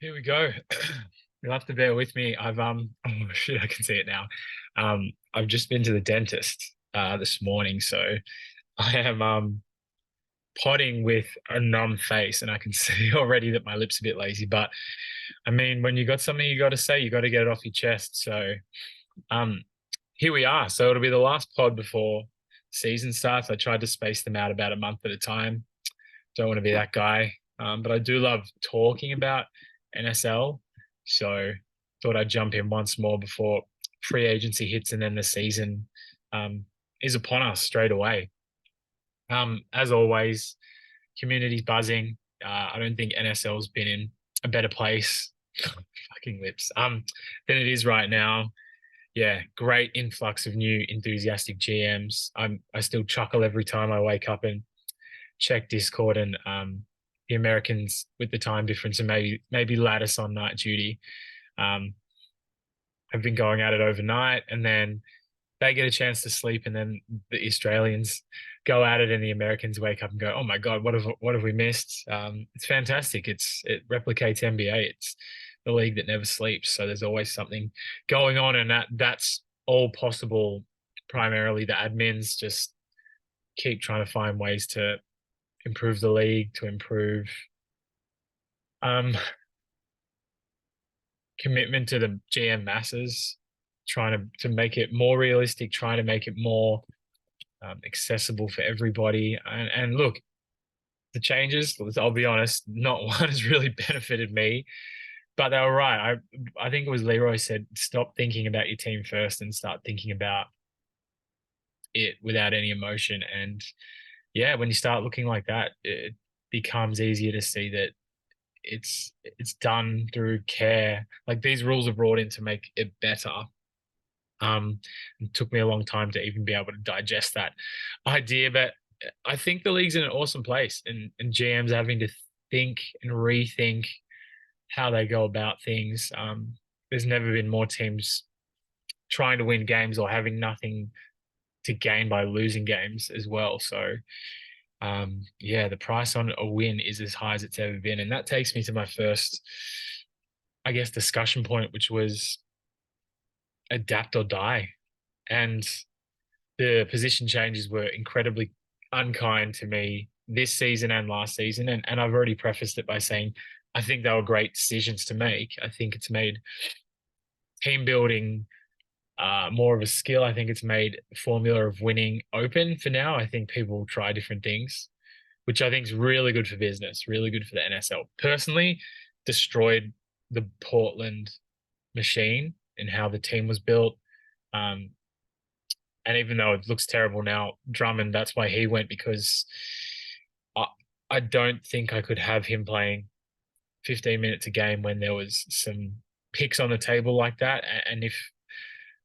Here we go. You'll have to bear with me. Oh shit, I can see it now. I've just been to the dentist this morning, so I am potting with a numb face, and I can see already that my lips are a bit lazy. But I mean, when you got something you got to say, you got to get it off your chest. So um, here we are. So it'll be the last pod before season starts. I tried to space them out about a month at a time. Don't want to be that guy. But I do love talking about NSL. So thought I'd jump in once more before free agency hits and then the season um, is upon us straight away. As always, community's buzzing. I don't think NSL's been in a better place, fucking lips, than it is right now. Yeah, great influx of new enthusiastic GMs. I still chuckle every time I wake up and check Discord and the Americans with the time difference and maybe Lattice on night duty um, have been going at it overnight, and then they get a chance to sleep, and then the Australians go at it, and the Americans wake up and go, "Oh my God, what have we missed?" It's fantastic. It replicates NBA. It's the league that never sleeps. So there's always something going on, and that's all possible. Primarily, the admins just keep trying to find ways to improve the league, to improve um, commitment to the GM masses, trying to make it more realistic, trying to make it more accessible for everybody. And look, the changes, I'll be honest, not one has really benefited me, but they were right. I think it was Leroy said, stop thinking about your team first and start thinking about it without any emotion. And yeah, when you start looking like that, it becomes easier to see that it's done through care. Like these rules are brought in to make it better. It took me a long time to even be able to digest that idea, but I think the league's in an awesome place, and GMs are having to think and rethink how they go about things. There's never been more teams trying to win games or having nothing to gain by losing games as well. So yeah, the price on a win is as high as it's ever been. And that takes me to my first, I guess, discussion point, which was adapt or die. And the position changes were incredibly unkind to me this season and last season. And I've already prefaced it by saying I think they were great decisions to make. I think it's made team building more of a skill. I think it's made formula of winning open for now. I think people will try different things, which I think is really good for business, really good for the NSL. Personally, destroyed the Portland machine and how the team was built. Um, and even though it looks terrible now, Drummond, that's why he went, because I, I don't think I could have him playing 15 minutes a game when there was some picks on the table like that. And if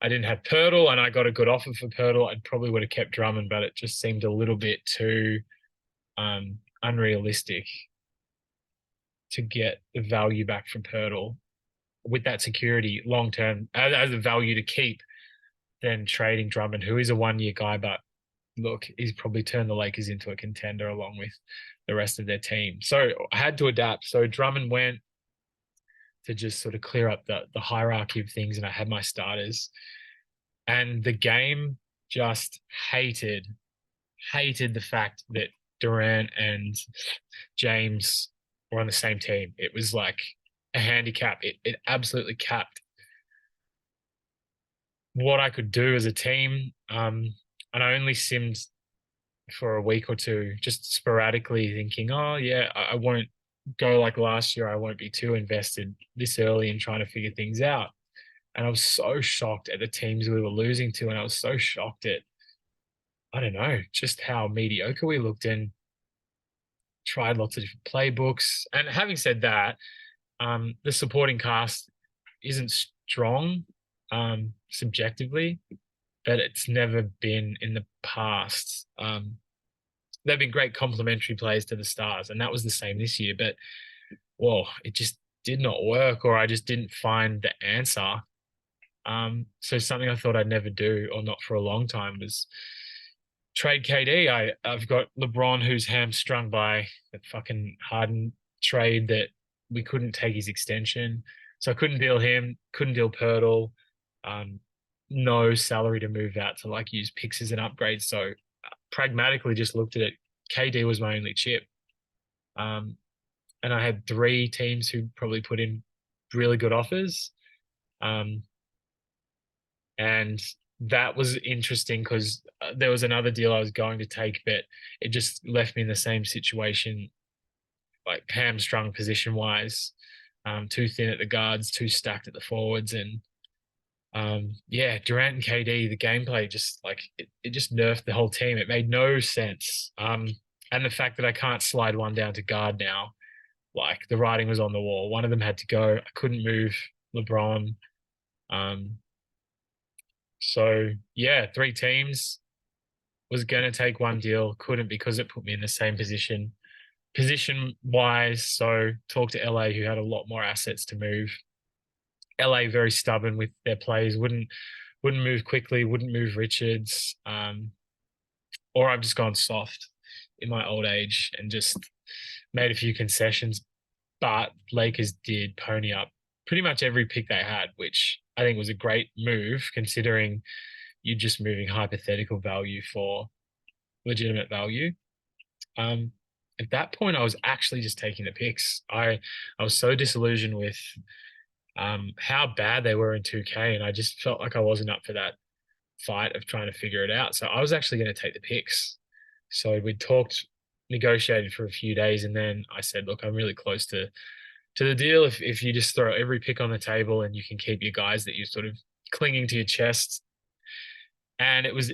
I didn't have Pirtle and I got a good offer for Pirtle, I probably would have kept Drummond, but it just seemed a little bit too unrealistic to get the value back from Pirtle with that security long term as a value to keep than trading Drummond, who is a 1 year guy, but look, he's probably turned the Lakers into a contender along with the rest of their team. So I had to adapt. So Drummond went to just sort of clear up the hierarchy of things, and I had my starters. And the game just hated the fact that Durant and James were on the same team. It was like a handicap. It absolutely capped what I could do as a team. And I only simmed for a week or two, just sporadically thinking, oh yeah, I won't go like last year. I won't be too invested this early in trying to figure things out. And I was so shocked at the teams we were losing to, and I was so shocked at, I don't know, just how mediocre we looked, and tried lots of different playbooks. And having said that, the supporting cast isn't strong subjectively, but it's never been in the past. They've been great complementary players to the Stars, and that was the same this year. But well, it just did not work, or I just didn't find the answer. So something I thought I'd never do, or not for a long time, was trade KD. I've got LeBron, who's hamstrung by the fucking Harden trade that we couldn't take his extension. So I couldn't deal him, couldn't deal Pirtle. Um, no salary to move out to like use picks as an upgrade. So pragmatically just looked at it. KD was my only chip. Um, and I had three teams who probably put in really good offers. Um, and that was interesting because there was another deal I was going to take, but it just left me in the same situation, like hamstrung position wise, too thin at the guards, too stacked at the forwards, and yeah, Durant and KD, the gameplay just like it just nerfed the whole team. It made no sense. And the fact that I can't slide one down to guard now, like the writing was on the wall. One of them had to go. I couldn't move LeBron. Um, so yeah, three teams was going to take one deal, couldn't because it put me in the same position wise. So talked to LA, who had a lot more assets to move. LA very stubborn with their plays, wouldn't move quickly, wouldn't move Richards. Or I've just gone soft in my old age and just made a few concessions. But Lakers did pony up pretty much every pick they had, which I think was a great move considering you're just moving hypothetical value for legitimate value. At that point, I was actually just taking the picks. I was so disillusioned with how bad they were in 2K, and I just felt like I wasn't up for that fight of trying to figure it out. So I was actually going to take the picks. So we talked, negotiated for a few days, and then I said, "Look, I'm really close to the deal. If you just throw every pick on the table and you can keep your guys that you're sort of clinging to your chest," and it was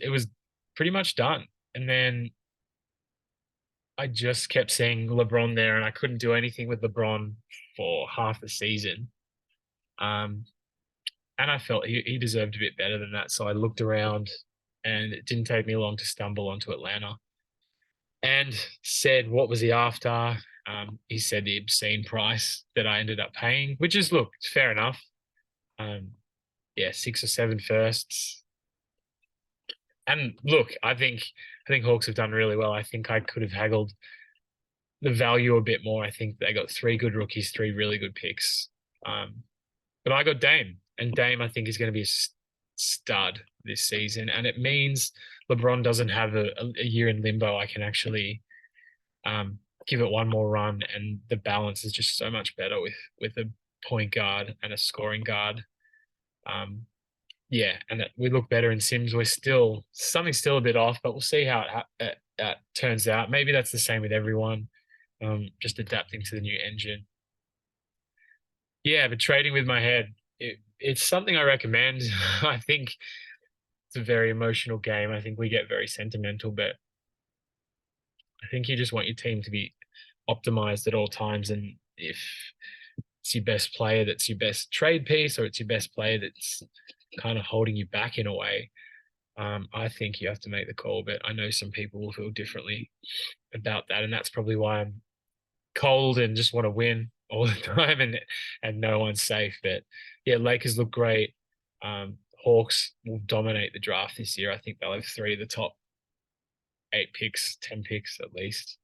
pretty much done. And then I just kept seeing LeBron there, and I couldn't do anything with LeBron for half the season. Um, and I felt he deserved a bit better than that. So I looked around, and it didn't take me long to stumble onto Atlanta and said, "What was he after?" He said the obscene price that I ended up paying, which is, look, it's fair enough. Yeah, 6 or 7 firsts. And look, I think Hawks have done really well. I think I could have haggled the value a bit more. I think they got 3 good rookies, 3 really good picks. But I got Dame, and Dame I think is going to be a stud this season, and it means LeBron doesn't have a year in limbo. I can actually give it one more run, and the balance is just so much better with a point guard and a scoring guard. Yeah, and we look better in Sims. We're still something's still a bit off, but we'll see how it turns out. Maybe that's the same with everyone. Just adapting to the new engine. Yeah, but trading with my head, it's something I recommend. I think it's a very emotional game. I think we get very sentimental, but I think you just want your team to be optimized at all times. And if it's your best player that's your best trade piece, or it's your best player that's kind of holding you back in a way, I think you have to make the call. But I know some people will feel differently about that, and that's probably why I'm cold and just want to win all the time, and no one's safe. But yeah, Lakers look great. Hawks will dominate the draft this year. I think they'll have 3 of the top 8 picks, 10 picks at least.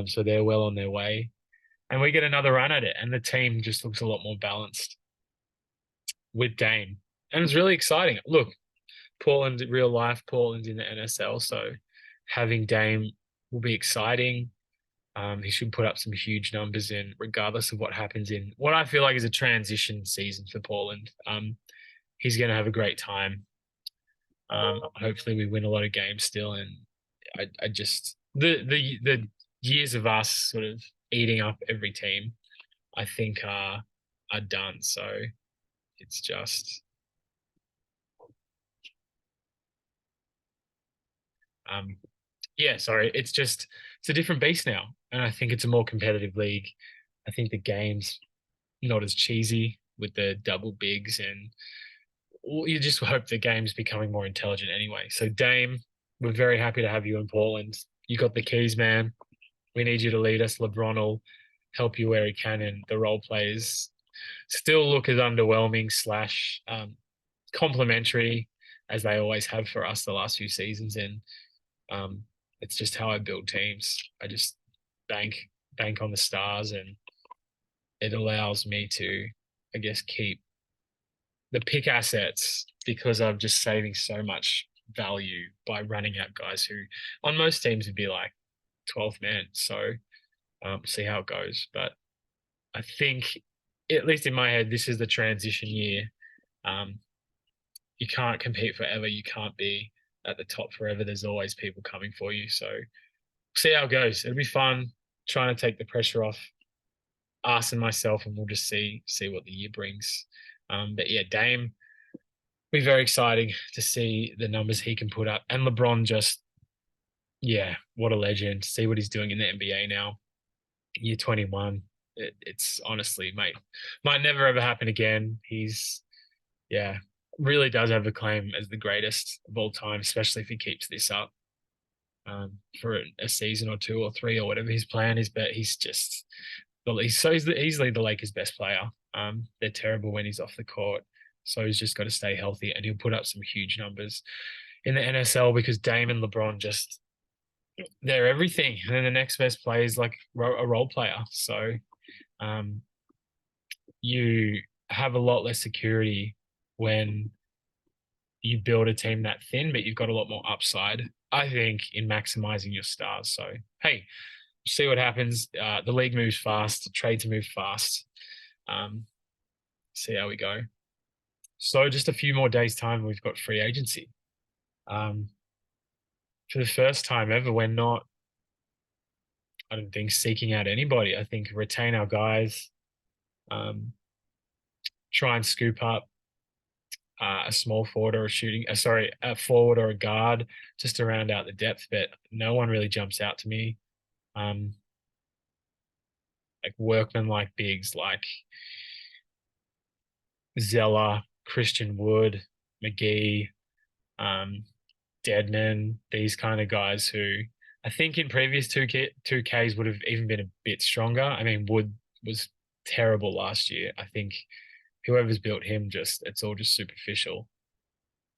So they're well on their way. And we get another run at it. And the team just looks a lot more balanced with Dame. And it's really exciting. Look, Portland real life, Portland in the NSL. So having Dame will be exciting. He should put up some huge numbers in, regardless of what happens in what I feel like is a transition season for Portland. He's going to have a great time. Hopefully, we win a lot of games still, and I just the years of us sort of eating up every team, I think are done. So it's just yeah, sorry, it's a different beast now, and I think it's a more competitive league. I think the game's not as cheesy with the double bigs, and you just hope the game's becoming more intelligent anyway. So Dame, we're very happy to have you in Portland. You got the keys, man. We need you to lead us. LeBron will help you where he can, and the role players still look as underwhelming slash complimentary as they always have for us the last few seasons. And it's just how I build teams. I just bank on the stars, and it allows me to, I guess, keep the pick assets because I'm just saving so much value by running out guys who on most teams would be like 12th man. So see how it goes. But I think, at least in my head, this is the transition year. Um, you can't compete forever. You can't be at the top forever. There's always people coming for you. So see how it goes. It'll be fun trying to take the pressure off us and myself, and we'll just see what the year brings. But yeah, Dame, be very exciting to see the numbers he can put up. And LeBron just, yeah, what a legend. See what he's doing in the NBA now. Year 21. It's honestly, mate, might never ever happen again. He's, yeah, really does have a claim as the greatest of all time, especially if he keeps this up for a season or two or three or whatever his plan is. But he's just, he's easily the Lakers' best player. They're terrible when he's off the court. So he's just got to stay healthy, and he'll put up some huge numbers in the NSL because Dame and LeBron just, they're everything. And then the next best player is like a role player. So you have a lot less security when you build a team that thin, but you've got a lot more upside, I think, in maximizing your stars. So, hey, see what happens. The league moves fast, trades move fast. See how we go. So just a few more days' time, we've got free agency. For the first time ever, we're not, I don't think, seeking out anybody. I think retain our guys, try and scoop up a small forward or a forward or a guard just to round out the depth. But no one really jumps out to me. Like workmen, like bigs, like Zeller, Christian Wood, McGee, Deadman, these kind of guys who I think in previous 2Ks would have even been a bit stronger. I mean, Wood was terrible last year. I think whoever's built him, it's all just superficial.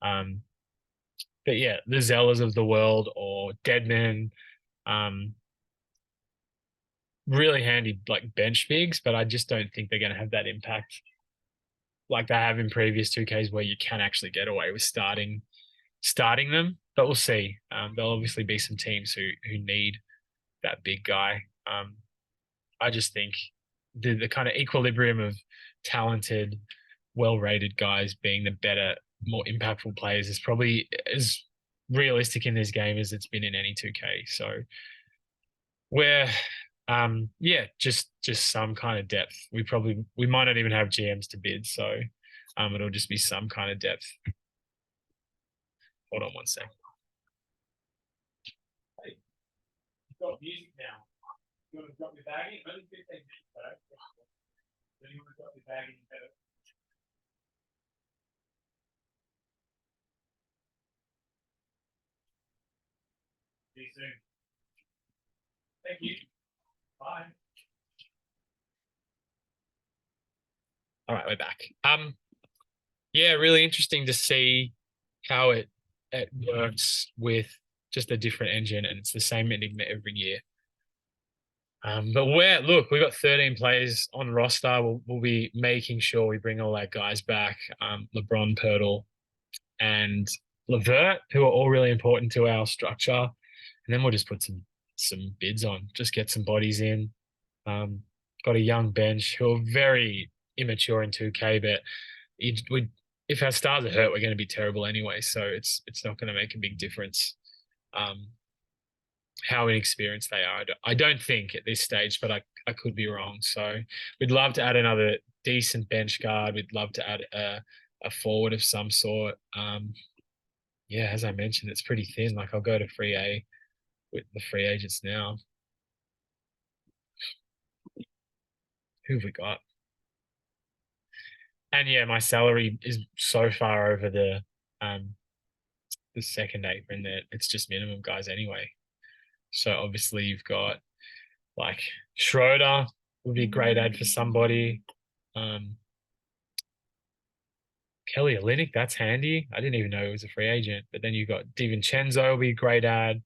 But yeah, the Zellers of the world or Deadman, really handy like bench bigs, but I just don't think they're going to have that impact like they have in previous 2Ks where you can actually get away with starting them. But we'll see. There'll obviously be some teams who need that big guy. I just think the kind of equilibrium of talented, well-rated guys being the better, more impactful players is probably as realistic in this game as it's been in any 2K. So we're just some kind of depth. We might not even have GMs to bid, so it'll just be some kind of depth. Hold on one sec. Hey, you've got music now. You want to drop your bag in? Only 15 minutes though. Then you want to drop your bag in better. See you soon. Thank you. Bye. All right, we're back. Yeah, really interesting to see how it works with just a different engine, and it's the same enigma every year. But we've got 13 players on roster. We'll be making sure we bring all our guys back. LeBron, Pirtle, and Levert, who are all really important to our structure. And then we'll just put some bids on, just get some bodies in. Got a young bench who are very immature in 2K, but if our stars are hurt, we're going to be terrible anyway. So it's not going to make a big difference. How inexperienced they are, I don't think at this stage, but I could be wrong. So we'd love to add another decent bench guard. We'd love to add a forward of some sort. Yeah, as I mentioned, it's pretty thin. Like I'll go to free A with the free agents now. Who have we got? And yeah, my salary is so far over the second apron that it's just minimum guys anyway. So obviously you've got like Schroeder would be a great ad for somebody. Kelly Olynyk, that's handy. I didn't even know he was a free agent. But then you've got DiVincenzo will be a great ad.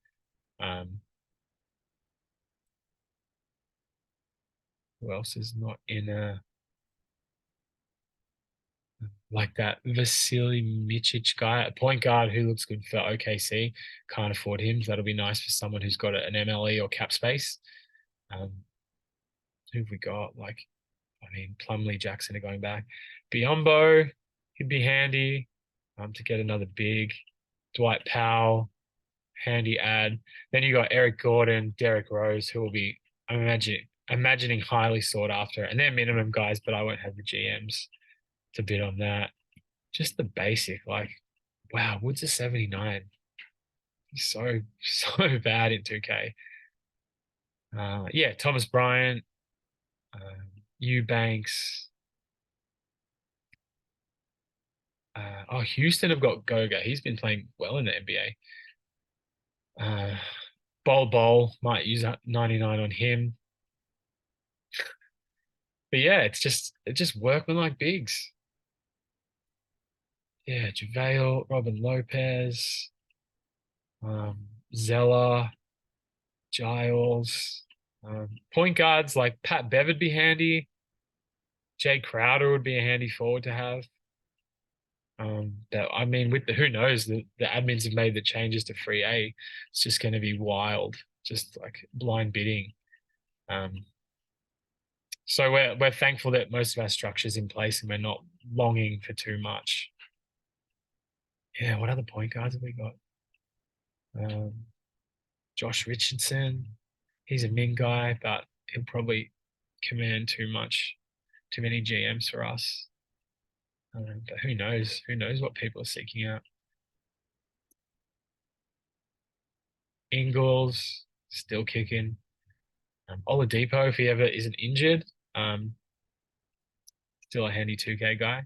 Who else is not in a like that Vasily Mičić guy, a point guard who looks good for OKC? Can't afford him. So that'll be nice for someone who's got an MLE or cap space. Um, who have we got? Like, I mean, Plumlee, Jackson are going back. Biyombo, he'd be handy to get another big. Dwight Powell, handy ad. Then you got Eric Gordon, Derrick Rose, who will be, I'm imagining highly sought after. And they're minimum guys, but I won't have the GMs to bid on that. Just the basic, like, wow, Woods is 79. He's so bad in 2K. Yeah, Thomas Bryant, Eubanks. Houston have got Goga. He's been playing well in the NBA. Bol might use 99 on him. But yeah, it's just workman like bigs. Yeah, JaVale, Robin Lopez, Zeller, Giles. Point guards like Pat Bev would be handy. Jay Crowder would be a handy forward to have. That I mean, with the who knows, the admins have made the changes to free A. It's just going to be wild, just like blind bidding. So we're thankful that most of our structure's in place and we're not longing for too much. Yeah, what other point guards have we got? Josh Richardson, he's a min guy, but he'll probably command too many GMs for us. But who knows? Who knows what people are seeking out? Ingles still kicking. Oladipo, if he ever isn't injured, still a handy 2K guy.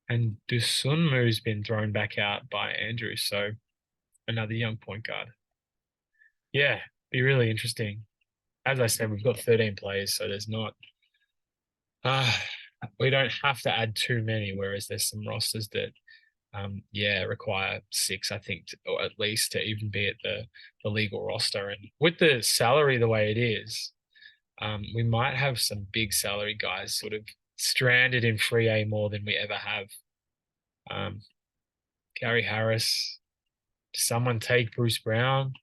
And Dosunmu's been thrown back out by Andrew, so another young point guard. Yeah, be really interesting. As I said, we've got 13 players, so there's not we don't have to add too many, whereas there's some rosters that require 6, I think, or at least to even be at the legal roster. And with the salary the way it is, we might have some big salary guys sort of stranded in free A more than we ever have. Gary Harris. Does someone take Bruce Brown?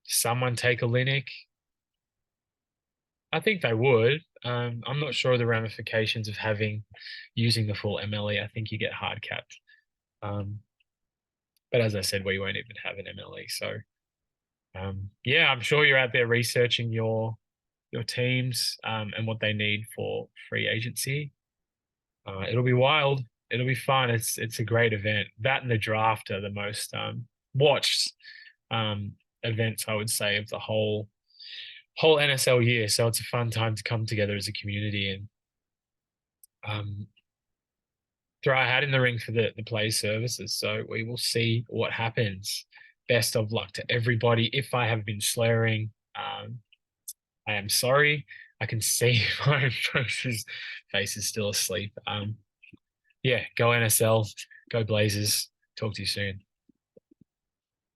Does someone take Olynyk? I think they would. I'm not sure of the ramifications of using the full MLE. I think you get hard capped. But as I said, we won't even have an MLE. So yeah, I'm sure you're out there researching your teams and what they need for free agency. It'll be wild. It'll be fun. It's a great event. That and the draft are the most watched events, I would say, of the whole NSL year. So it's a fun time to come together as a community and throw our hat in the ring for the play services. So we will see what happens. Best of luck to everybody. If I have been slurring, I am sorry. I can see my face is still asleep. Yeah, go NSL, go Blazers. Talk to you soon.